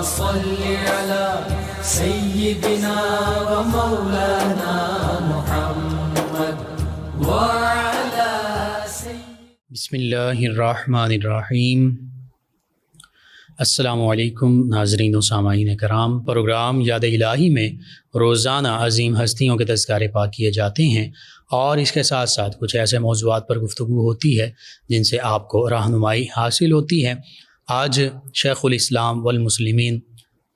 صل على سيدنا ومولانا محمد وعلى بسم اللہ الرحمن الرحیم۔ السلام علیکم ناظرین و سامعین کرام، پروگرام یاد الہی میں روزانہ عظیم ہستیوں کے تذکارے پاک کیے جاتے ہیں اور اس کے ساتھ ساتھ کچھ ایسے موضوعات پر گفتگو ہوتی ہے جن سے آپ کو رہنمائی حاصل ہوتی ہے۔ آج شیخ الاسلام والمسلمین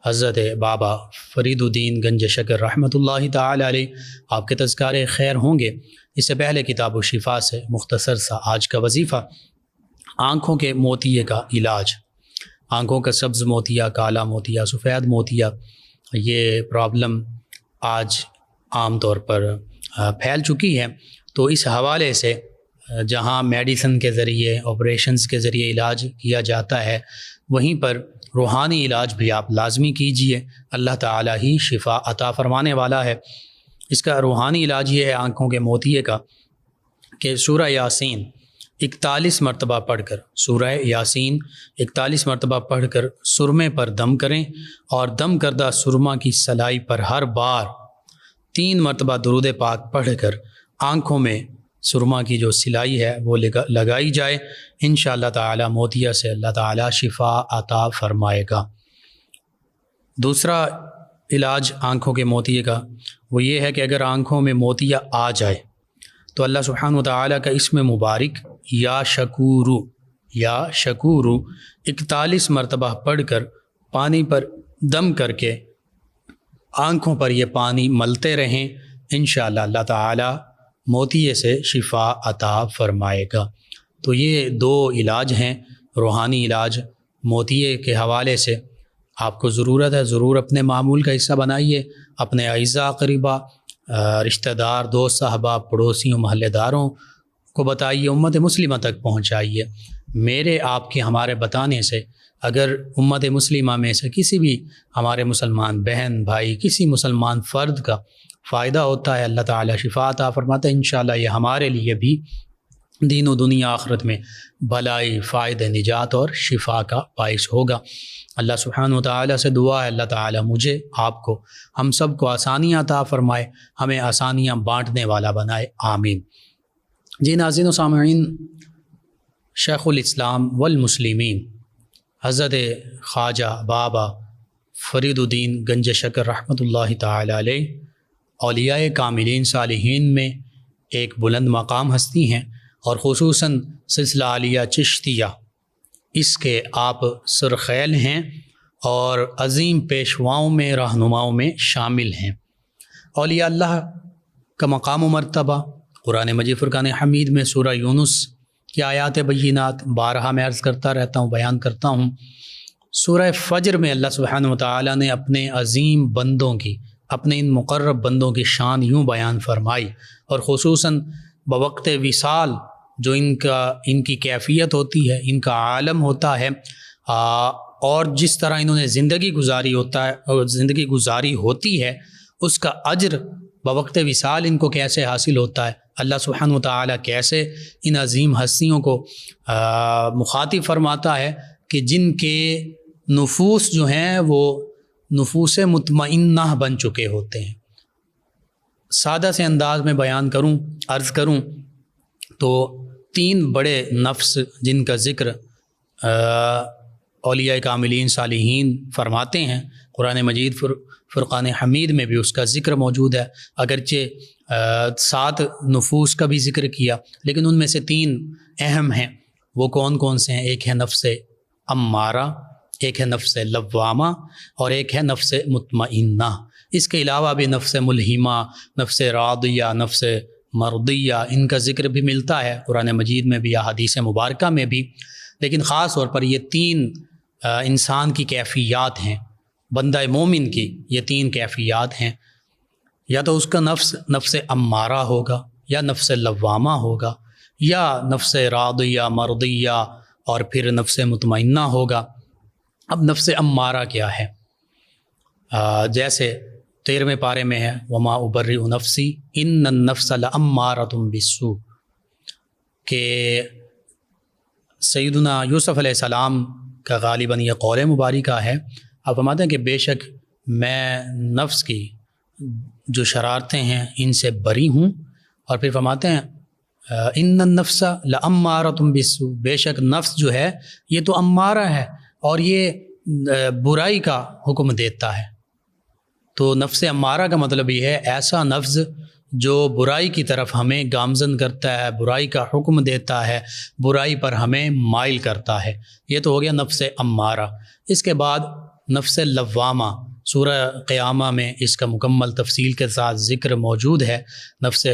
حضرت بابا فرید الدین گنج شکر رحمۃ اللہ تعالی علیہ آپ کے تذکارے خیر ہوں گے۔ اس سے پہلے کتاب و شفا سے مختصر سا آج کا وظیفہ، آنکھوں کے موتیے کا علاج۔ آنکھوں کا سبز موتیا، کالا موتیا، سفید موتیا، یہ پرابلم آج عام طور پر پھیل چکی ہے۔ تو اس حوالے سے جہاں میڈیسن کے ذریعے، آپریشنز کے ذریعے علاج کیا جاتا ہے، وہیں پر روحانی علاج بھی آپ لازمی کیجئے۔ اللہ تعالیٰ ہی شفا عطا فرمانے والا ہے۔ اس کا روحانی علاج یہ ہے آنکھوں کے موتیے کا کہ سورہ یاسین 41 مرتبہ پڑھ کر، سورہ یاسین 41 مرتبہ پڑھ کر سرمے پر دم کریں، اور دم کردہ سرما کی سلائی پر ہر بار 3 مرتبہ درود پاک پڑھ کر آنکھوں میں سرما کی جو سلائی ہے وہ لگائی جائے۔ انشاءاللہ تعالی موتیا سے اللہ تعالی شفا عطا فرمائے گا۔ دوسرا علاج آنکھوں کے موتیے کا وہ یہ ہے کہ اگر آنکھوں میں موتیا آ جائے تو اللہ سبحانہ و تعالیٰ کا اسم مبارک یا شکورو 41 مرتبہ پڑھ کر پانی پر دم کر کے آنکھوں پر یہ پانی ملتے رہیں، انشاءاللہ اللہ تعالیٰ موتیے سے شفا عطا فرمائے گا۔ تو یہ 2 علاج ہیں، روحانی علاج موتیے کے حوالے سے آپ کو ضرورت ہے، ضرور اپنے معمول کا حصہ بنائیے، اپنے اعزاء قریبہ، رشتہ دار، دوست احباب، پڑوسیوں، محلے داروں کو بتائیے، امت مسلمہ تک پہنچائیے۔ میرے آپ کے ہمارے بتانے سے اگر امت مسلمہ میں سے کسی بھی ہمارے مسلمان بہن بھائی، کسی مسلمان فرد کا فائدہ ہوتا ہے، اللہ تعالیٰ شفا عطا فرماتا ہے، انشاءاللہ یہ ہمارے لیے بھی دین و دنیا آخرت میں بھلائی، فائدہ، نجات اور شفا کا باعث ہوگا۔ اللہ سبحانہ و تعالیٰ سے دعا ہے اللہ تعالیٰ مجھے، آپ کو، ہم سب کو آسانیاں عطا فرمائے، ہمیں آسانیاں بانٹنے والا بنائے، آمین۔ جی ناظرین و سامعین، شیخ الاسلام والمسلمین حضرت خواجہ بابا فرید الدین گنج شکر رحمۃ اللہ تعالی علیہ اولیاء کاملین صالحین میں ایک بلند مقام ہستی ہیں، اور خصوصاً سلسلہ عالیہ چشتیہ اس کے آپ سرخیل ہیں اور عظیم پیشواؤں میں، رہنماؤں میں شامل ہیں۔ اولیاء اللہ کا مقام و مرتبہ قرآن مجید فرقان حمید میں سورہ یونس کی آیات بینات بارہا میں عرض کرتا رہتا ہوں، بیان کرتا ہوں۔ سورہ فجر میں اللہ سبحانہ و تعالیٰ نے اپنے عظیم بندوں کی، اپنے ان مقرب بندوں کی شان یوں بیان فرمائی، اور خصوصاً بوقت وصال جو ان کی کیفیت ہوتی ہے، ان کا عالم ہوتا ہے، اور جس طرح انہوں نے زندگی گزاری ہوتی ہے، اس کا اجر بوقت وصال ان کو کیسے حاصل ہوتا ہے، اللہ سبحانہ و تعالیٰ کیسے ان عظیم ہستیوں کو مخاطب فرماتا ہے کہ جن کے نفوس جو ہیں وہ نفوس مطمئنہ بن چکے ہوتے ہیں۔ سادہ سے انداز میں بیان کروں، عرض کروں تو 3 بڑے نفس جن کا ذکر اولیاء کاملین صالحین فرماتے ہیں، قرآن مجید فرقان حمید میں بھی اس کا ذکر موجود ہے، اگرچہ 7 نفوس کا بھی ذکر کیا، لیکن ان میں سے 3 اہم ہیں۔ وہ کون کون سے ہیں؟ ایک ہے نفس امارہ، ایک ہے نفس لوامہ، اور ایک ہے نفس مطمئنہ۔ اس کے علاوہ بھی نفس ملہمہ، نفس راضیہ، نفس مرضیہ، ان کا ذکر بھی ملتا ہے قرآن مجید میں بھی، احادیث مبارکہ میں بھی، لیکن خاص طور پر یہ 3 انسان کی کیفیات ہیں، بندہ مومن کی یہ 3 کیفیات ہیں۔ یا تو اس کا نفس امارہ ہوگا، یا نفس لوامہ ہوگا، یا نفس راضیہ، مرضیہ، اور پھر نفس مطمئنہ ہوگا۔ اب نفس امارہ کیا ہے؟ جیسے 13ویں پارے میں ہے وما ابرئ نفسی ان النفس لامارۃ بالسوء، کہ سیدنا یوسف علیہ السلام کا غالباً یہ قول مبارکہ ہے آپ فرماتے ہیں کہ بے شک میں نفس کی جو شرارتیں ہیں ان سے بری ہوں، اور پھر فرماتے ہیں ان النفس لامارۃ بالسوء، بے شک نفس جو ہے یہ تو امارہ ہے اور یہ برائی کا حکم دیتا ہے۔ تو نفس امارہ کا مطلب یہ ہے ایسا نفس جو برائی کی طرف ہمیں گامزن کرتا ہے، برائی کا حکم دیتا ہے، برائی پر ہمیں مائل کرتا ہے، یہ تو ہو گیا نفس امارہ۔ اس کے بعد نفس لوامہ، سورہ قیامہ میں اس کا مکمل تفصیل کے ساتھ ذکر موجود ہے نفس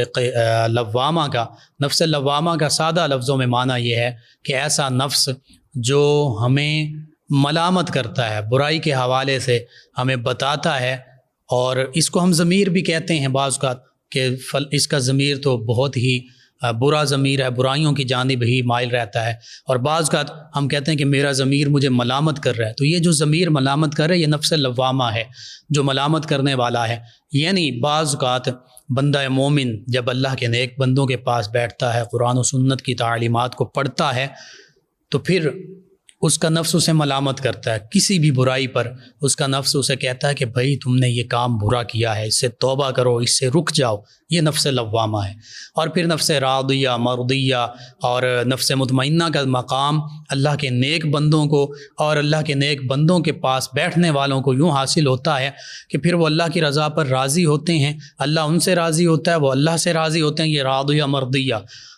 لوامہ کا۔ نفس لوامہ کا سادہ لفظوں میں معنی یہ ہے کہ ایسا نفس جو ہمیں ملامت کرتا ہے، برائی کے حوالے سے ہمیں بتاتا ہے، اور اس کو ہم ضمیر بھی کہتے ہیں بعض اوقات کہ اس کا ضمیر تو بہت ہی برا ضمیر ہے، برائیوں کی جانب ہی مائل رہتا ہے، اور بعض اوقات ہم کہتے ہیں کہ میرا ضمیر مجھے ملامت کر رہا ہے۔ تو یہ جو ضمیر ملامت کر رہا ہے یہ نفس لوامہ ہے جو ملامت کرنے والا ہے۔ یعنی بعض اوقات بندہ مومن جب اللہ کے نیک بندوں کے پاس بیٹھتا ہے، قرآن و سنت کی تعلیمات کو پڑھتا ہے، تو پھر اس کا نفس اسے ملامت کرتا ہے کسی بھی برائی پر۔ اس کا نفس اسے کہتا ہے کہ بھائی تم نے یہ کام برا کیا ہے، اس سے توبہ کرو، اس سے رک جاؤ، یہ نفس لوامہ ہے۔ اور پھر نفس راضیہ، مرضیہ اور نفس مطمئنہ کا مقام اللہ کے نیک بندوں کو اور اللہ کے نیک بندوں کے پاس بیٹھنے والوں کو یوں حاصل ہوتا ہے کہ پھر وہ اللہ کی رضا پر راضی ہوتے ہیں، اللہ ان سے راضی ہوتا ہے، وہ اللہ سے راضی ہوتے ہیں، یہ راضیہ مرضیہ۔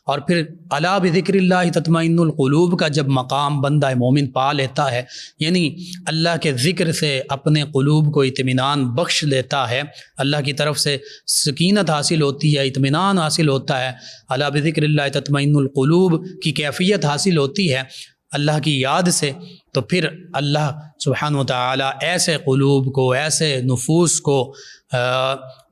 اور پھر الا بذکر اللہ تطمئن القلوب کا جب مقام بندہ مومن پا لیتا ہے، یعنی اللہ کے ذکر سے اپنے قلوب کو اطمینان بخش لیتا ہے، اللہ کی طرف سے سکینت حاصل ہوتی ہے، اطمینان حاصل ہوتا ہے، الا بذکر اللہ تطمئن القلوب کی کیفیت حاصل ہوتی ہے اللہ کی یاد سے، تو پھر اللہ سبحانہ وتعالی ایسے قلوب کو، ایسے نفوس کو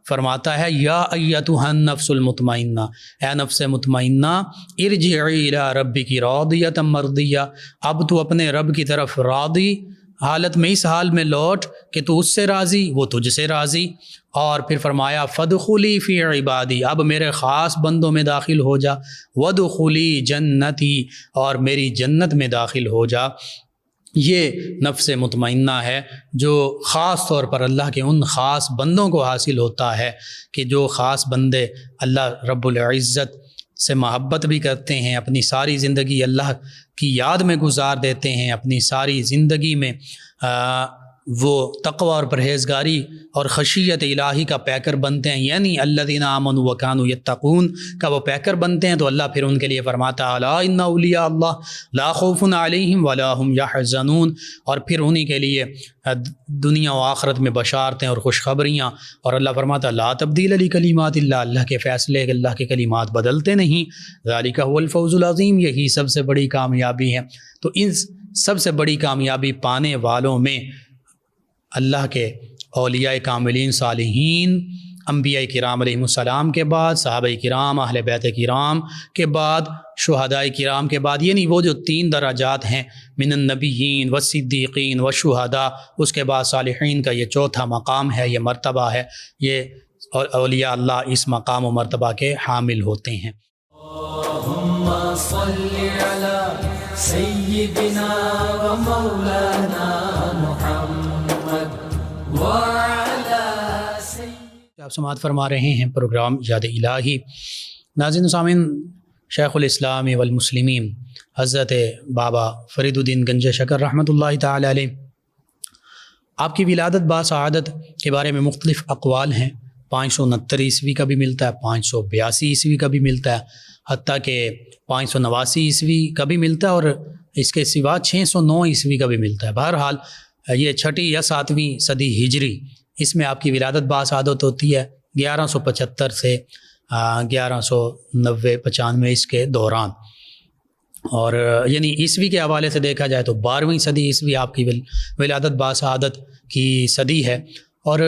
فرماتا ہے یا ایتھا النفس المطمئنہ، اے نفس مطمئنہ، ارجعی الی ربک راضیۃ مرضیہ، اب تو اپنے رب کی طرف راضی حالت میں، اس حال میں لوٹ کہ تو اس سے راضی، وہ تجھ سے راضی۔ اور پھر فرمایا فادخلی فی عبادی، اب میرے خاص بندوں میں داخل ہو جا، وادخلی جنتی، اور میری جنت میں داخل ہو جا۔ یہ نفس مطمئنہ ہے جو خاص طور پر اللہ کے ان خاص بندوں کو حاصل ہوتا ہے کہ جو خاص بندے اللہ رب العزت سے محبت بھی کرتے ہیں، اپنی ساری زندگی اللہ کی یاد میں گزار دیتے ہیں، اپنی ساری زندگی میں وہ تقوی اور پرہیزگاری اور خشیت الہی کا پیکر بنتے ہیں، یعنی الذین آمنوا وکانوا یتقون کا وہ پیکر بنتے ہیں۔ تو اللہ پھر ان کے لیے فرماتا الا ان اولیاء اللہ لا خوف علیہم ولا هم یحزنون، اور پھر انہی کے لیے دنیا و آخرت میں بشارتیں اور خوشخبریاں، اور اللہ فرماتا لا تبدیل لکلمات اللہ، اللہ کے فیصلے، اللہ کے کلمات بدلتے نہیں، ذالک هو الفوز العظیم، یہی سب سے بڑی کامیابی ہے۔ تو ان سب سے بڑی کامیابی پانے والوں میں اللہ کے اولیاء کاملین، صالحین، انبیاء کرام علیہم السلام کے بعد صحابہ کرام، اہل بیت کرام کے بعد شہداء کرام کے بعد، یعنی وہ جو 3 درجات ہیں من النبیین والصدیقین والشہداء، اس کے بعد صالحین کا یہ 4تھا مقام ہے، یہ مرتبہ ہے، یہ اولیاء اللہ اس مقام و مرتبہ کے حامل ہوتے ہیں۔ اللہم صلی علی سیدنا و مولانا محمد آپ سماعت فرما رہے ہیں پروگرام یاد الہی۔ ناظرین و سامعین، شیخ الاسلام والمسلمین حضرت بابا فرید الدین گنج شکر رحمۃ اللہ تعالی علیہ، آپ کی ولادت باسعادت کے بارے میں مختلف اقوال ہیں۔ 569 عیسوی کا بھی ملتا ہے، 582 عیسوی کا بھی ملتا ہے، حتیٰ کہ 589 عیسوی کا بھی ملتا ہے، اور اس کے سوا 609 عیسوی کا بھی ملتا ہے۔ بہرحال یہ 6 یا 7ویں صدی ہجری، اس میں آپ کی ولادت باسعادت ہوتی ہے 1175 سے 1190-95 اس کے دوران، اور یعنی عیسوی کے حوالے سے دیکھا جائے تو 12ویں صدی عیسوی آپ کی ولادت باسعادت کی صدی ہے۔ اور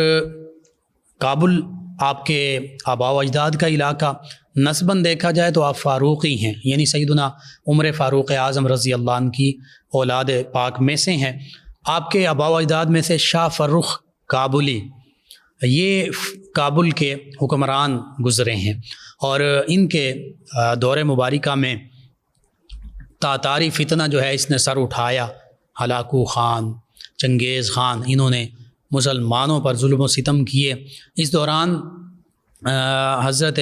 کابل آپ کے آباء و اجداد کا علاقہ، نسباً دیکھا جائے تو آپ فاروقی ہیں، یعنی سیدنا عمر فاروق اعظم رضی اللہ عنہ کی اولاد پاک میں سے ہیں۔ آپ کے آباء و اجداد میں سے شاہ فرخ کابلی، یہ کابل کے حکمران گزرے ہیں، اور ان کے دور مبارکہ میں تاتاری فتنہ جو ہے اس نے سر اٹھایا، ہلاکو خان چنگیز خان، انہوں نے مسلمانوں پر ظلم و ستم کیے۔ اس دوران حضرت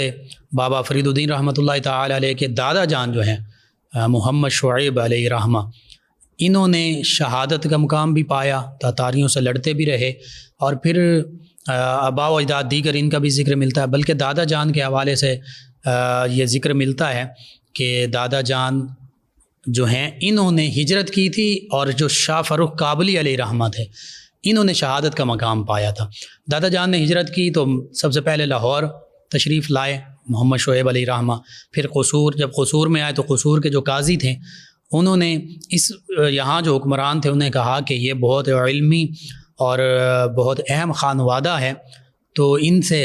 بابا فرید الدین رحمۃ اللہ تعالی علیہ کے دادا جان جو ہیں محمد شعیب علیہ رحمہ، انہوں نے شہادت کا مقام بھی پایا، تاتاریوں سے لڑتے بھی رہے، اور پھر آباء و اجداد دیگر ان کا بھی ذکر ملتا ہے۔ بلکہ دادا جان کے حوالے سے یہ ذکر ملتا ہے کہ دادا جان جو ہیں انہوں نے ہجرت کی تھی، اور جو شاہ فروخ کابلی علیہ رحمہ تھے انہوں نے شہادت کا مقام پایا تھا۔ دادا جان نے ہجرت کی تو سب سے پہلے لاہور تشریف لائے محمد شعیب علیہ رحمہ، پھر قصور، جب قصور میں آئے تو قصور کے جو قاضی تھے انہوں نے یہاں جو حکمران تھے انہیں کہا کہ یہ بہت علمی اور بہت اہم خانوادہ ہے، تو ان سے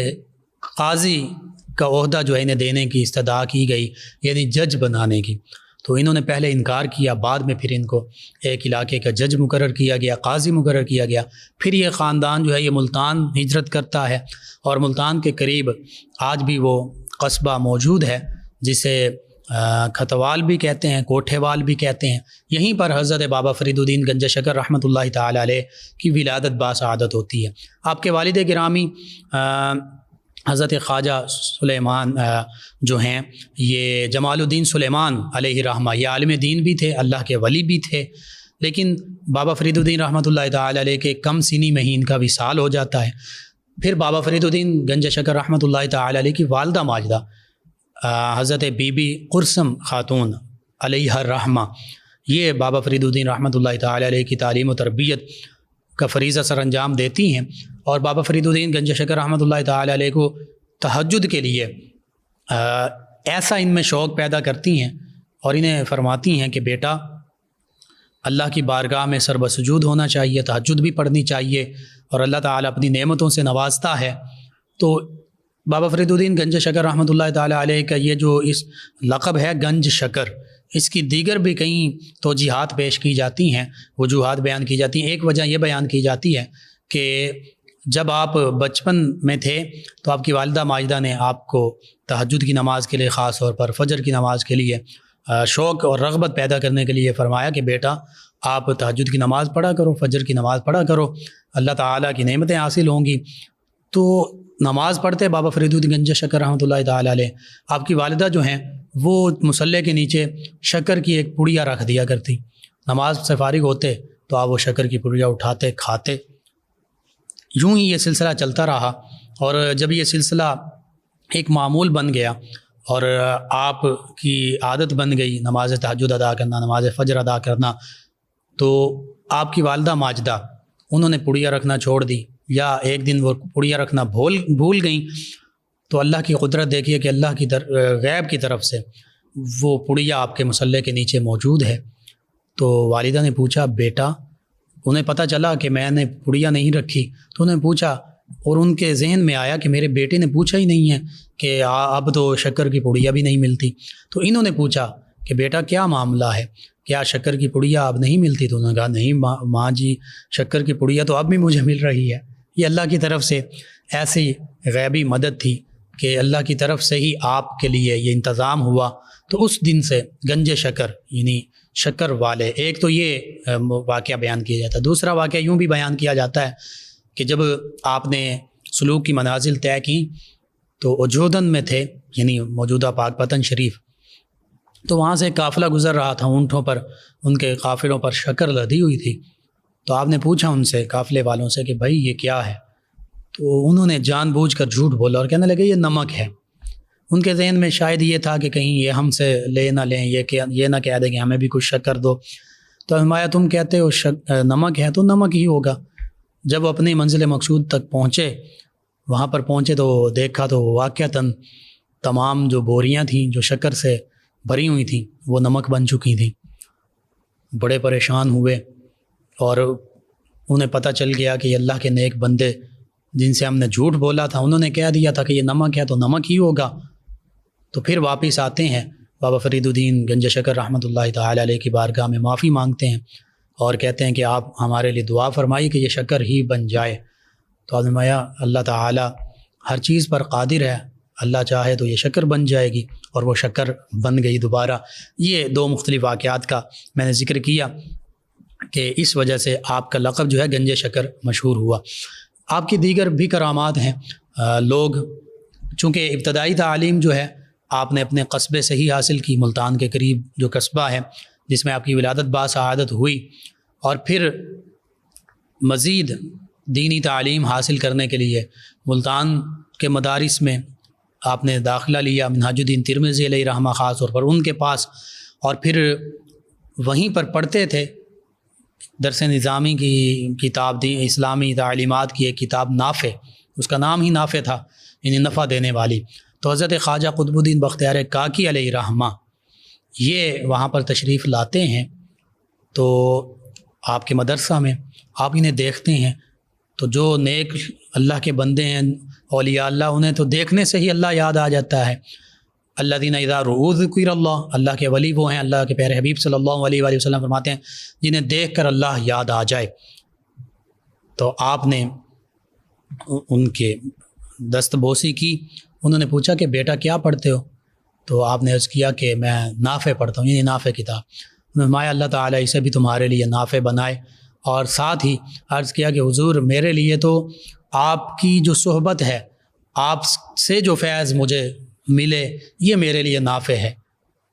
قاضی کا عہدہ جو ہے انہیں دینے کی استدعا کی گئی، یعنی جج بنانے کی۔ تو انہوں نے پہلے انکار کیا، بعد میں پھر ان کو ایک علاقے کا جج مقرر کیا گیا، قاضی مقرر کیا گیا۔ پھر یہ خاندان جو ہے یہ ملتان ہجرت کرتا ہے، اور ملتان کے قریب آج بھی وہ قصبہ موجود ہے جسے کھتوال بھی کہتے ہیں، کوٹھے وال بھی کہتے ہیں۔ یہیں پر حضرت بابا فرید الدین گنج شکر رحمۃ اللہ تعالی علیہ کی ولادت باسعادت ہوتی ہے۔ آپ کے والد گرامی حضرت خواجہ سلیمان جو ہیں یہ جمال الدین سلیمان علیہ رحمہ، یہ عالم دین بھی تھے، اللہ کے ولی بھی تھے، لیکن بابا فرید الدین رحمۃ اللہ تعالی علیہ کے کم سنی میں ہی ان کا وصال ہو جاتا ہے۔ پھر بابا فرید الدین گنج شکر رحمۃ اللہ تعالی علیہ کی والدہ ماجدہ حضرت بی بی قرسم خاتون علیہ الرحمہ، یہ بابا فرید الدین رحمۃ اللہ تعالی علیہ کی تعلیم و تربیت کا فریضہ سر انجام دیتی ہیں، اور بابا فرید الدین گنج شکر رحمۃ اللہ تعالی علیہ کو تہجد کے لیے ایسا ان میں شوق پیدا کرتی ہیں، اور انہیں فرماتی ہیں کہ بیٹا اللہ کی بارگاہ میں سر بسجود ہونا چاہیے، تہجد بھی پڑھنی چاہیے، اور اللہ تعالیٰ اپنی نعمتوں سے نوازتا ہے۔ تو بابا فرید الدین گنج شکر رحمۃ اللہ تعالی علیہ کا یہ جو اس لقب ہے گنج شکر، اس کی دیگر بھی کئی توجیحات پیش کی جاتی ہیں، وجوہات بیان کی جاتی ہیں۔ ایک وجہ یہ بیان کی جاتی ہے کہ جب آپ بچپن میں تھے تو آپ کی والدہ ماجدہ نے آپ کو تہجد کی نماز کے لیے، خاص طور پر فجر کی نماز کے لیے شوق اور رغبت پیدا کرنے کے لیے فرمایا کہ بیٹا آپ تہجد کی نماز پڑھا کرو، فجر کی نماز پڑھا کرو، اللہ تعالیٰ کی نعمتیں حاصل ہوں گی۔ تو نماز پڑھتے بابا فرید الدین گنج شکر رحمۃ اللہ تعالی علیہ، آپ کی والدہ جو ہیں وہ مصلی کے نیچے شکر کی ایک پڑیا رکھ دیا کرتی، نماز سے فارغ ہوتے تو آپ وہ شکر کی پڑیا اٹھاتے کھاتے۔ یوں ہی یہ سلسلہ چلتا رہا، اور جب یہ سلسلہ ایک معمول بن گیا اور آپ کی عادت بن گئی نماز تہجد ادا کرنا، نماز فجر ادا کرنا، تو آپ کی والدہ ماجدہ انہوں نے پڑیا رکھنا چھوڑ دی، یا ایک دن وہ پڑیا رکھنا بھول گئیں، تو اللہ کی قدرت دیکھیے کہ اللہ کی غیب کی طرف سے وہ پڑیا آپ کے مصلی کے نیچے موجود ہے۔ تو والدہ نے پوچھا بیٹا، انہیں پتہ چلا کہ میں نے پڑیا نہیں رکھی، تو انہیں پوچھا، اور ان کے ذہن میں آیا کہ میرے بیٹے نے پوچھا ہی نہیں ہے کہ اب تو شکر کی پڑیا بھی نہیں ملتی۔ تو انہوں نے پوچھا کہ بیٹا کیا معاملہ ہے، کیا شکر کی پڑیا اب نہیں ملتی؟ تو انہوں نے کہا نہیں ماں جی، شکر کی پڑیا تو اب بھی مجھے مل رہی ہے۔ یہ اللہ کی طرف سے ایسی غیبی مدد تھی کہ اللہ کی طرف سے ہی آپ کے لیے یہ انتظام ہوا۔ تو اس دن سے گنج شکر یعنی شکر والے، ایک تو یہ واقعہ بیان کیا جاتا ہے۔ دوسرا واقعہ یوں بھی بیان کیا جاتا ہے کہ جب آپ نے سلوک کی منازل طے کی تو اجودن میں تھے، یعنی موجودہ پاک پتن شریف، تو وہاں سے قافلہ گزر رہا تھا، اونٹوں پر ان کے قافلوں پر شکر لدی ہوئی تھی۔ تو آپ نے پوچھا ان سے، قافلے والوں سے، کہ بھائی یہ کیا ہے؟ تو انہوں نے جان بوجھ کر جھوٹ بولا اور کہنے لگے یہ نمک ہے۔ ان کے ذہن میں شاید یہ تھا کہ کہیں یہ ہم سے لے نہ لیں، یہ نہ کہہ دیں کہ ہمیں بھی کچھ شکر دو۔ تو فرمایا تم کہتے ہو نمک ہے تو نمک ہی ہوگا۔ جب وہ اپنی منزل مقصود تک پہنچے، وہاں پر پہنچے تو دیکھا تو واقعتاً تمام جو بوریاں تھیں جو شکر سے بھری ہوئی تھیں وہ نمک بن چکی تھیں۔ بڑے پریشان ہوئے، اور انہیں پتہ چل گیا کہ یہ اللہ کے نیک بندے جن سے ہم نے جھوٹ بولا تھا، انہوں نے کہہ دیا تھا کہ یہ نمک ہے تو نمک ہی ہوگا۔ تو پھر واپس آتے ہیں، بابا فرید الدین گنج شکر رحمۃ اللہ تعالی علیہ کی بارگاہ میں معافی مانگتے ہیں اور کہتے ہیں کہ آپ ہمارے لیے دعا فرمائیے کہ یہ شکر ہی بن جائے۔ تو آپ نے فرمایا اللہ تعالی ہر چیز پر قادر ہے، اللہ چاہے تو یہ شکر بن جائے گی، اور وہ شکر بن گئی دوبارہ۔ یہ دو مختلف واقعات کا میں نے ذکر کیا۔ کہ اس وجہ سے آپ کا لقب جو ہے گنج شکر مشہور ہوا۔ آپ کی دیگر بھی کرامات ہیں۔ لوگ چونکہ ابتدائی تعلیم جو ہے آپ نے اپنے قصبے سے ہی حاصل کی، ملتان کے قریب جو قصبہ ہے جس میں آپ کی ولادت باسعادت ہوئی، اور پھر مزید دینی تعلیم حاصل کرنے کے لیے ملتان کے مدارس میں آپ نے داخلہ لیا، منہاج الدین ترمذی علیہ رحمہ خاص طور پر ان کے پاس، اور پھر وہیں پر پڑھتے تھے۔ درس نظامی کی کتاب دی، اسلامی تعلیمات کی ایک کتاب نافع، اس کا نام ہی نافع تھا، یعنی نفع دینے والی۔ تو حضرت خواجہ قطب الدین بختیار کاکی علیہ رحمہ یہ وہاں پر تشریف لاتے ہیں، تو آپ کے مدرسہ میں آپ انہیں دیکھتے ہیں، تو جو نیک اللہ کے بندے ہیں اولیاء اللہ، انہیں تو دیکھنے سے ہی اللہ یاد آ جاتا ہے۔ الذین اذا رؤوا ذکر اللہ، اللہ کے ولی وہ ہیں، اللہ کے پیارے حبیب صلی اللہ علیہ وآلہ وسلم فرماتے ہیں جنہیں دیکھ کر اللہ یاد آ جائے۔ تو آپ نے ان کے دست بوسی کی، انہوں نے پوچھا کہ بیٹا کیا پڑھتے ہو؟ تو آپ نے عرض کیا کہ میں نافع پڑھتا ہوں، یعنی نافع کتاب۔ انہوں نے فرمایا اللہ تعالیٰ اسے بھی تمہارے لیے نافع بنائے، اور ساتھ ہی عرض کیا کہ حضور میرے لیے تو آپ کی جو صحبت ہے، آپ سے جو فیض مجھے ملے، یہ میرے لیے نافع ہے۔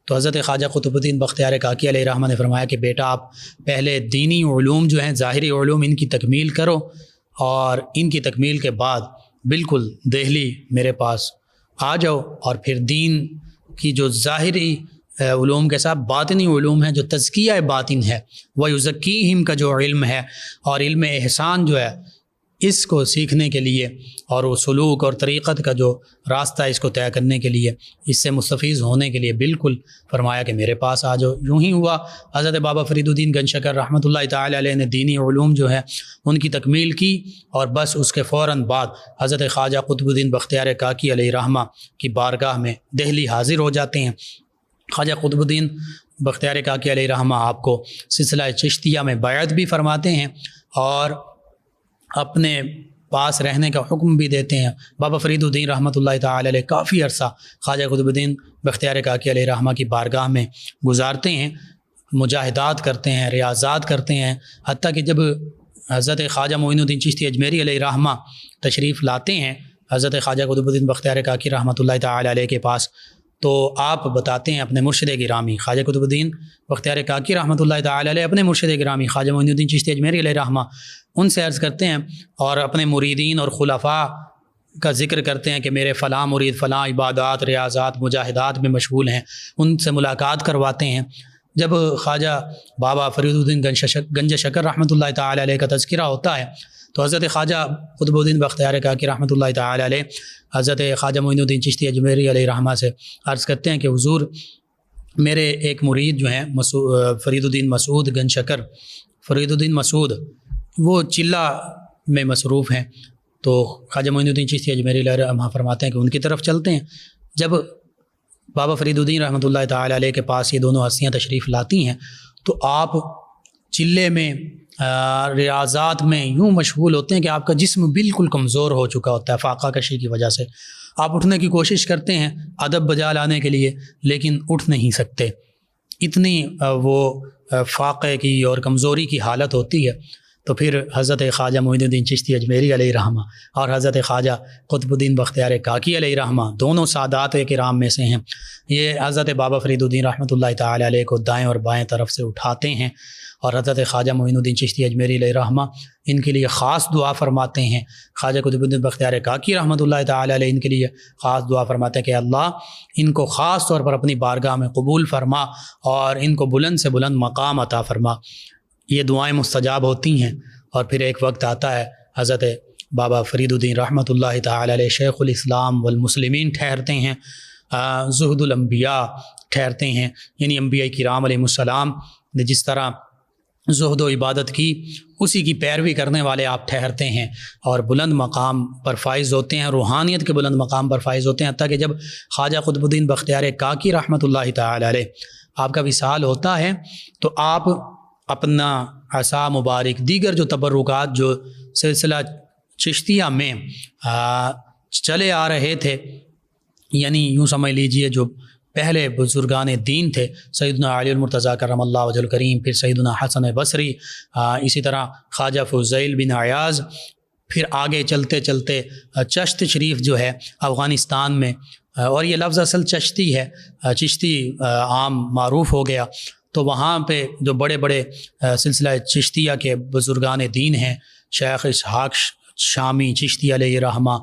تو حضرت خواجہ قطب الدین بختیار کاکی علیہ رحمہ نے فرمایا کہ بیٹا آپ پہلے دینی علوم جو ہیں، ظاہری علوم، ان کی تکمیل کرو، اور ان کی تکمیل کے بعد بالکل دہلی میرے پاس آ جاؤ، اور پھر دین کی جو ظاہری علوم کے ساتھ باطنی علوم ہیں، جو تزکیہ باطن ہے، وَيُزَكِّيهِمْ کا جو علم ہے، اور علم احسان جو ہے، اس کو سیکھنے کے لیے اور وہ سلوک اور طریقت کا جو راستہ ہے اس کو طے کرنے کے لیے، اس سے مستفیض ہونے کے لیے بالکل فرمایا کہ میرے پاس آ جاؤ۔ یوں ہی ہوا، حضرت بابا فرید الدین گنج شکر رحمۃ اللہ تعالی علیہ نے دینی علوم جو ہے ان کی تکمیل کی، اور بس اس کے فوراً بعد حضرت خواجہ قطب الدین بختیار کاکی علیہ رحمہ کی بارگاہ میں دہلی حاضر ہو جاتے ہیں۔ خواجہ قطب الدین بختیار کاکی علیہ رحمہ آپ کو سلسلہ چشتیہ میں بیعت بھی فرماتے ہیں، اور اپنے پاس رہنے کا حکم بھی دیتے ہیں۔ بابا فرید الدین رحمۃ اللہ تعالی علیہ کافی عرصہ خواجہ قطب الدین بختیار کاکی علیہ رحمہ کی بارگاہ میں گزارتے ہیں، مجاہدات کرتے ہیں، ریاضات کرتے ہیں، حتیٰ کہ جب حضرت خواجہ معین الدین چشتی اجمیری علیہ رحمہ تشریف لاتے ہیں حضرت خواجہ قطب الدین بختیار کاکی رحمۃ اللہ تعالی علیہ کے پاس، تو آپ بتاتے ہیں اپنے مرشد گرامی خواجہ قطب الدین بختیار کاکی رحمۃ اللہ تعالی علیہ اپنے مرشد گرامی خواجہ معین الدین چشتی اجمیری علیہ رحمہ ان سے عرض کرتے ہیں، اور اپنے مریدین اور خلفاء کا ذکر کرتے ہیں کہ میرے فلاں مرید فلاں عبادات، ریاضات، مجاہدات میں مشغول ہیں، ان سے ملاقات کرواتے ہیں۔ جب خواجہ بابا فرید الدین گنج شکر رحمۃ اللہ تعالی علیہ کا تذکرہ ہوتا ہے، تو حضرت خواجہ قطب الدین بختیار کاکی رحمۃ اللہ تعالی علیہ حضرت خواجہ معین الدین چشتی اجمیری علیہ رحمہ سے عرض کرتے ہیں کہ حضور میرے ایک مرید جو ہیں فرید الدین مسعود گنج شکر، فرید الدین مسعود، وہ چلہ میں مصروف ہیں، تو خواجہ معین الدین چشتی اجمیری علیہ رحمہ فرماتے ہیں کہ ان کی طرف چلتے ہیں۔ جب بابا فرید الدین رحمۃ اللہ تعالی علیہ کے پاس یہ دونوں ہستیاں تشریف لاتی ہیں، تو آپ چلے میں ریاضات میں یوں مشغول ہوتے ہیں کہ آپ کا جسم بالکل کمزور ہو چکا ہوتا ہے فاقہ کشی کی وجہ سے۔ آپ اٹھنے کی کوشش کرتے ہیں ادب بجا لانے کے لیے، لیکن اٹھ نہیں سکتے، اتنی وہ فاقے کی اور کمزوری کی حالت ہوتی ہے۔ تو پھر حضرت خواجہ معین الدین چشتی اجمیری علیہ رحمہ اور حضرت خواجہ قطب الدین بختیار کاکی علیہ رحمہ دونوں سادات کرام میں سے ہیں، یہ حضرت بابا فرید الدین رحمۃ اللہ تعالی علیہ کو دائیں اور بائیں طرف سے اٹھاتے ہیں، اور حضرت خواجہ معین الدین چشتی اجمیری علیہ رحمہ ان کے لیے خاص دعا فرماتے ہیں۔ خواجہ قطب الدین بختیار کاکی رحمۃ اللہ تعالی علیہ ان کے لیے خاص دعا فرماتے ہیں کہ اللہ ان کو خاص طور پر اپنی بارگاہ میں قبول فرما، اور ان کو بلند سے بلند مقام عطا فرما۔ یہ دعائیں مستجاب ہوتی ہیں، اور پھر ایک وقت آتا ہے حضرت بابا فرید الدین رحمۃ اللہ تعالی علیہ شیخ الاسلام والمسلمین ٹھہرتے ہیں، زہد الانبیاء ٹھہرتے ہیں، یعنی انبیاء کرام علیہ السلام نے جس طرح زہد و عبادت کی، اسی کی پیروی کرنے والے آپ ٹھہرتے ہیں، اور بلند مقام پر فائز ہوتے ہیں، روحانیت کے بلند مقام پر فائز ہوتے ہیں، حتیٰ کہ جب خواجہ قطب الدین بختیار کاکی رحمۃ اللہ تعالی علیہ آپ کا وصال ہوتا ہے، تو آپ اپنا عصا مبارک، دیگر جو تبرکات جو سلسلہ چشتیہ میں چلے آ رہے تھے، یعنی یوں سمجھ لیجئے جو پہلے بزرگان دین تھے، سیدنا علی المرتضیٰ کرم اللہ وجہ الکریم، پھر سیدنا حسن بصری، اسی طرح خواجہ فضیل بن عیاض، پھر آگے چلتے چلتے چشت شریف جو ہے افغانستان میں، اور یہ لفظ اصل چشتی ہے، چشتی عام معروف ہو گیا، تو وہاں پہ جو بڑے بڑے سلسلہ چشتیہ کے بزرگان دین ہیں، شیخ اسحاق شامی چشتی علیہ رحمہ،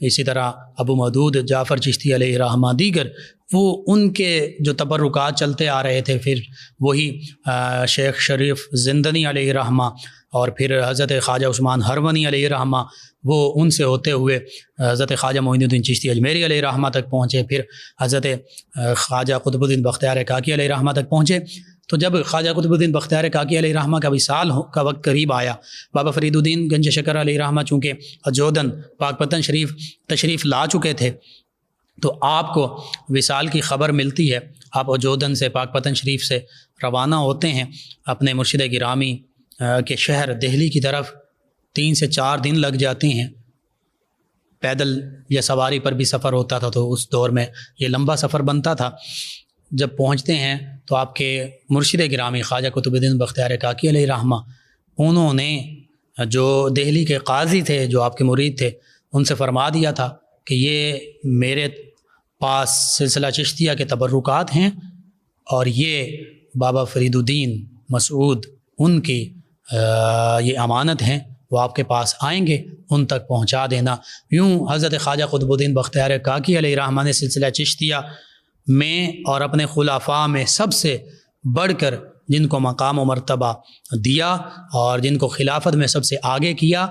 اسی طرح ابو مودود جعفر چشتی علیہ رحمہ، دیگر وہ ان کے جو تبرکات چلتے آ رہے تھے، پھر وہی شیخ شریف زندنی علیہ رحمہ، اور پھر حضرت خواجہ عثمان ہرونی علیہ رحمہ، وہ ان سے ہوتے ہوئے حضرت خواجہ معین الدین چشتی اجمیری علیہ رحمہ تک پہنچے، پھر حضرت خواجہ قطب الدین بختیار کاکی علیہ رحمہ تک پہنچے۔ تو جب خواجہ قطب الدین بختیار کاکی علیہ رحمہ کا وصال کا وقت قریب آیا، بابا فرید الدین گنج شکر علیہ رحمہ چونکہ اجودن پاک پتن شریف تشریف لا چکے تھے، تو آپ کو وصال کی خبر ملتی ہے، آپ اجودن سے پاک پتن شریف سے روانہ ہوتے ہیں اپنے مرشد گرامی کے شہر دہلی کی طرف۔ 3 سے 4 دن لگ جاتے ہیں، پیدل یا سواری پر بھی سفر ہوتا تھا، تو اس دور میں یہ لمبا سفر بنتا تھا۔ جب پہنچتے ہیں تو آپ کے مرشد گرامی خواجہ قطب الدین بختیار کاکی علیہ رحمہ، انہوں نے جو دہلی کے قاضی تھے، جو آپ کے مرید تھے، ان سے فرما دیا تھا کہ یہ میرے پاس سلسلہ چشتیہ کے تبرکات ہیں، اور یہ بابا فرید الدین مسعود ان کی یہ امانت ہیں، وہ آپ کے پاس آئیں گے، ان تک پہنچا دینا۔ یوں حضرت خواجہ قطب الدین بختیار کاکی علیہ رحمہ نے سلسلہ چشتیہ میں اور اپنے خلفاء میں سب سے بڑھ کر جن کو مقام و مرتبہ دیا اور جن کو خلافت میں سب سے آگے کیا،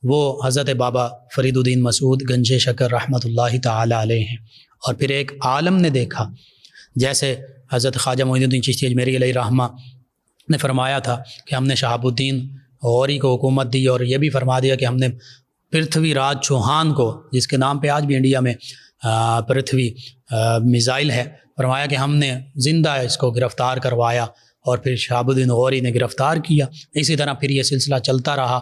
وہ حضرت بابا فرید الدین مسعود گنج شکر رحمۃ اللہ تعالی علیہ ہیں۔ اور پھر ایک عالم نے دیکھا، جیسے حضرت خواجہ معین الدین چشتی اجمیری علیہ رحمہ نے فرمایا تھا کہ ہم نے شہاب الدین غوری کو حکومت دی، اور یہ بھی فرما دیا کہ ہم نے پرتھوی راج چوہان کو، جس کے نام پہ آج بھی انڈیا میں پرتھوی میزائل ہے، فرمایا کہ ہم نے زندہ اس کو گرفتار کروایا، اور پھر شہاب الدین غوری نے گرفتار کیا۔ اسی طرح پھر یہ سلسلہ چلتا رہا۔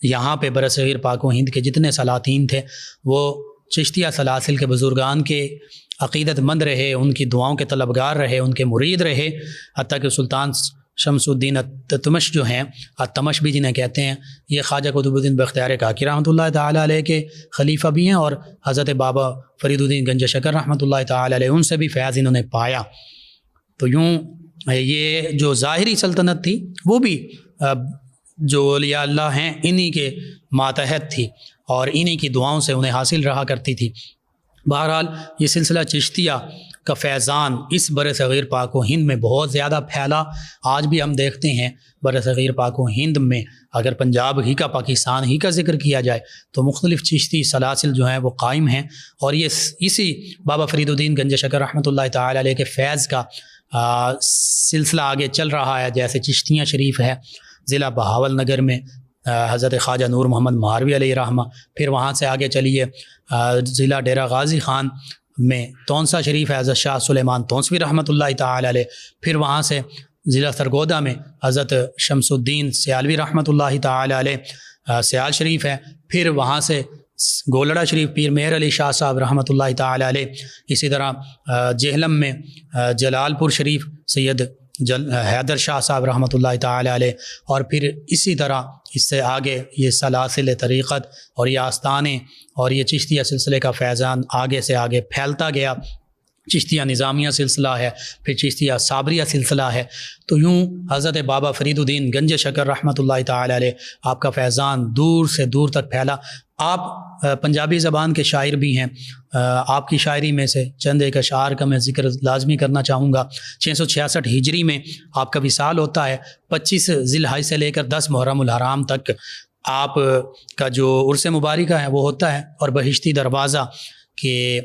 یہاں پہ برصغیر پاک و ہند کے جتنے سلاطین تھے، وہ چشتیہ سلاسل کے بزرگان کے عقیدت مند رہے، ان کی دعاؤں کے طلبگار رہے، ان کے مرید رہے، حتیٰ کہ سلطان شمس الدین التتمش جو ہیں، التمش بھی جنہیں کہتے ہیں، یہ خواجہ قطب الدین بختیار کاکی رحمۃ اللہ تعالی علیہ کے خلیفہ بھی ہیں، اور حضرت بابا فرید الدین گنج شکر رحمۃ اللہ تعالی علیہ ان سے بھی فیض انہوں نے پایا۔ تو یوں یہ جو ظاہری سلطنت تھی، وہ بھی جو اولیاء اللہ ہیں انہی کے ماتحت تھی، اور انہی کی دعاؤں سے انہیں حاصل رہا کرتی تھی۔ بہرحال یہ سلسلہ چشتیہ کا فیضان اس بر صغیر پاک و ہند میں بہت زیادہ پھیلا۔ آج بھی ہم دیکھتے ہیں بر صغیر پاک و ہند میں اگر پنجاب ہی کا، پاکستان ہی کا ذکر کیا جائے تو مختلف چشتی سلاسل جو ہیں وہ قائم ہیں، اور یہ اسی بابا فرید الدین گنج شکر رحمۃ اللہ تعالی علیہ کے فیض کا سلسلہ آگے چل رہا ہے۔ جیسے چشتیاں شریف ہے ضلع بہاول نگر میں حضرت خواجہ نور محمد مہاروی علیہ رحمہ، پھر وہاں سے آگے چلیے ضلع ڈیرہ غازی خان میں تونسا شریف ہے حضرت شاہ سلیمان تونسوی رحمۃ اللہ تعالی علیہ، پھر وہاں سے ضلع سرگودا میں حضرت شمس الدین سیالوی رحمۃ اللہ تعالی علیہ سیال شریف ہے، پھر وہاں سے گولڑا شریف پیر مہر علی شاہ صاحب رحمۃ اللہ تعالی علیہ، اسی طرح جہلم میں جلال پور شریف سید حیدر شاہ صاحب رحمۃ اللہ تعالی علیہ، اور پھر اسی طرح اس سے آگے یہ سلاسل طریقت اور یہ آستانے اور یہ چشتیہ سلسلے کا فیضان آگے سے آگے پھیلتا گیا۔ چشتیہ نظامیہ سلسلہ ہے، پھر چشتیہ صابریہ سلسلہ ہے۔ تو یوں حضرت بابا فرید الدین گنج شکر رحمۃ اللہ تعالی علیہ آپ کا فیضان دور سے دور تک پھیلا۔ آپ پنجابی زبان کے شاعر بھی ہیں، آپ کی شاعری میں سے چند ایک اشعار کا میں ذکر لازمی کرنا چاہوں گا۔ 666 ہجری میں آپ کا وصال ہوتا ہے، 25 ذی الحجہ سے لے کر 10 محرم الحرام تک آپ کا جو عرس مبارکہ ہے وہ ہوتا ہے، اور بہشتی دروازہ کہ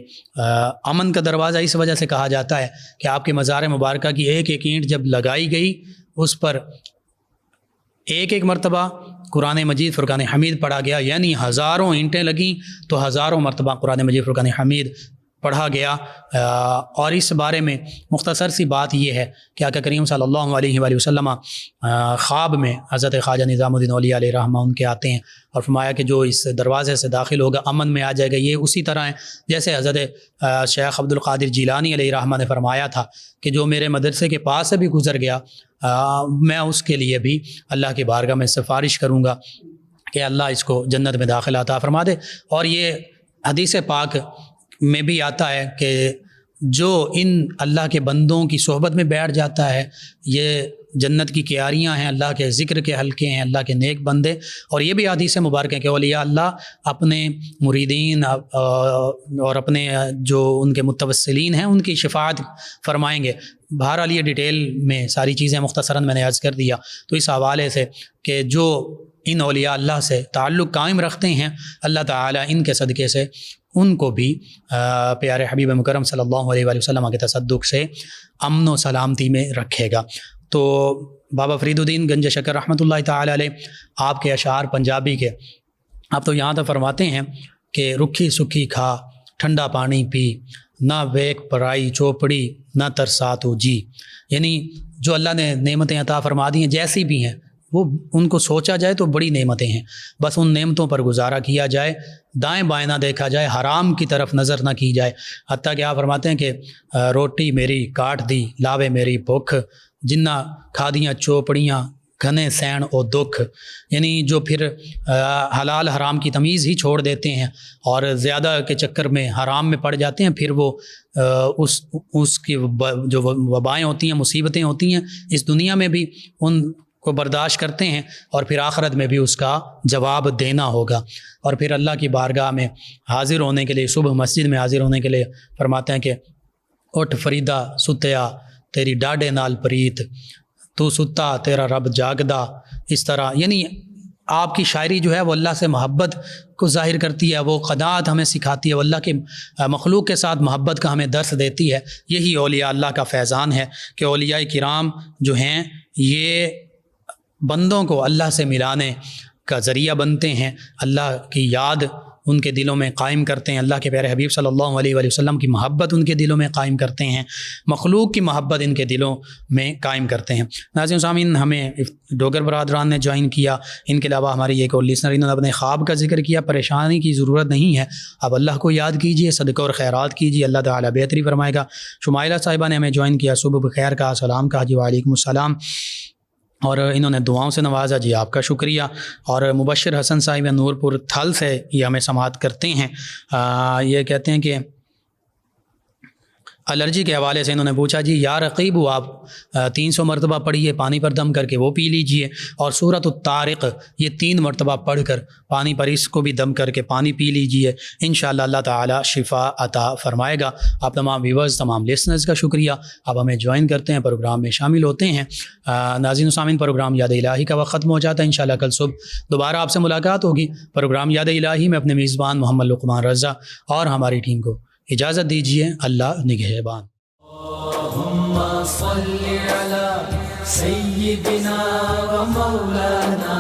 امن کا دروازہ اس وجہ سے کہا جاتا ہے کہ آپ کے مزار مبارکہ کی ایک ایک اینٹ جب لگائی گئی، اس پر ایک ایک مرتبہ قرآن مجید فرقان حمید پڑھا گیا، یعنی ہزاروں اینٹیں لگیں تو ہزاروں مرتبہ قرآن مجید فرقان حمید پڑھا گیا، اور اس بارے میں مختصر سی بات یہ ہے کہ آقا کریم صلی اللہ علیہ وآلہ وسلم خواب میں حضرت خواجہ نظام الدین اولیاء علیہ رحمہ ان کے آتے ہیں اور فرمایا کہ جو اس دروازے سے داخل ہوگا امن میں آ جائے گا۔ یہ اسی طرح ہے جیسے حضرت شیخ عبد القادر جیلانی علیہ رحمہ نے فرمایا تھا کہ جو میرے مدرسے کے پاس سے بھی گزر گیا میں اس کے لیے بھی اللہ کی بارگاہ میں سفارش کروں گا کہ اللہ اس کو جنت میں داخل عطا فرما دے۔ اور یہ حدیث پاک میں بھی آتا ہے کہ جو ان اللہ کے بندوں کی صحبت میں بیٹھ جاتا ہے یہ جنت کی کیاریاں ہیں، اللہ کے ذکر کے حلقے ہیں، اللہ کے نیک بندے۔ اور یہ بھی حدیث مبارک ہے کہ اولیاء اللہ اپنے مریدین اور اپنے جو ان کے متوسلین ہیں ان کی شفاعت فرمائیں گے۔ بہرحال یہ ڈیٹیل میں ساری چیزیں مختصراً میں نے عرض کر دیا۔ تو اس حوالے سے کہ جو ان اولیاء اللہ سے تعلق قائم رکھتے ہیں اللہ تعالیٰ ان کے صدقے سے ان کو بھی پیارے حبیب مکرم صلی اللہ علیہ وآلہ وسلم کے تصدق سے امن و سلامتی میں رکھے گا۔ تو بابا فرید الدین گنج شکر رحمۃ اللہ تعالیٰ علیہ آپ کے اشعار پنجابی کے آپ تو یہاں تک فرماتے ہیں کہ رکھی سکھی کھا ٹھنڈا پانی پی، نہ ویک پرائی چوپڑی نہ ترسا تو جی، یعنی جو اللہ نے نعمتیں عطا فرما دی ہیں جیسی بھی ہیں وہ ان کو سوچا جائے تو بڑی نعمتیں ہیں، بس ان نعمتوں پر گزارا کیا جائے، دائیں بائیں نہ دیکھا جائے، حرام کی طرف نظر نہ کی جائے۔ حتیٰ کہ آپ فرماتے ہیں کہ روٹی میری کاٹ دی لاوے میری بھوک، جنہ کھا دیاں چوپڑیاں گھنے سین او دکھ، یعنی جو پھر حلال حرام کی تمیز ہی چھوڑ دیتے ہیں اور زیادہ کے چکر میں حرام میں پڑ جاتے ہیں، پھر وہ اس کی جو وبائیں ہوتی ہیں مصیبتیں ہوتی ہیں اس دنیا میں بھی ان کو برداشت کرتے ہیں اور پھر آخرت میں بھی اس کا جواب دینا ہوگا۔ اور پھر اللہ کی بارگاہ میں حاضر ہونے کے لیے صبح مسجد میں حاضر ہونے کے لیے فرماتے ہیں کہ اٹھ فریدا ستیا تیری ڈاڈے نال پریت، تو ستا تیرا رب جاگدا، اس طرح یعنی آپ کی شاعری جو ہے وہ اللہ سے محبت کو ظاہر کرتی ہے، وہ قناعت ہمیں سکھاتی ہے، وہ اللہ کے مخلوق کے ساتھ محبت کا ہمیں درس دیتی ہے۔ یہی اولیاء اللہ کا فیضان ہے کہ اولیاء کرام جو ہیں یہ بندوں کو اللہ سے ملانے کا ذریعہ بنتے ہیں، اللہ کی یاد ان کے دلوں میں قائم کرتے ہیں، اللہ کے پیارے حبیب صلی اللہ علیہ وآلہ وسلم کی محبت ان کے دلوں میں قائم کرتے ہیں، مخلوق کی محبت ان کے دلوں میں قائم کرتے ہیں۔ ناظرین سامعین، ہمیں ڈوگر برادران نے جوائن کیا، ان کے علاوہ ہماری ایک اور لسنر انہوں نے اپنے خواب کا ذکر کیا۔ پریشانی کی ضرورت نہیں ہے، اب اللہ کو یاد کیجئے، صدقہ اور خیرات کیجئے، اللہ تعالیٰ بہتری فرمائے گا۔ شمائلہ صاحبہ نے ہمیں جوائن کیا، صبح بخیر کہا، سلام کہا، جی وعلیکم السلام، اور انہوں نے دعاؤں سے نوازا، جی آپ کا شکریہ۔ اور مبشر حسن صاحب نور پور تھل سے یہ ہمیں سماعت کرتے ہیں، یہ کہتے ہیں کہ الرجی کے حوالے سے انہوں نے پوچھا، جی یا رقیب آپ 300 مرتبہ پڑھیے پانی پر دم کر کے وہ پی لیجئے، اور سورۃ الطارق یہ 3 مرتبہ پڑھ کر پانی پر اس کو بھی دم کر کے پانی پی لیجئے، انشاءاللہ اللہ تعالی شفا عطا فرمائے گا۔ آپ تمام ویورز، تمام لسنرز کا شکریہ، آپ ہمیں جوائن کرتے ہیں، پروگرام میں شامل ہوتے ہیں۔ ناظرین و سامعین، پروگرام یاد الہی کا وقت ختم ہو جاتا ہے، انشاءاللہ کل صبح دوبارہ آپ سے ملاقات ہوگی۔ پروگرام یاد الہی میں اپنے میزبان محمد لقمان رضا اور ہماری ٹیم کو اجازت دیجیے، اللہ نگہبان۔ اللہم صلی علی سیدنا و مولانا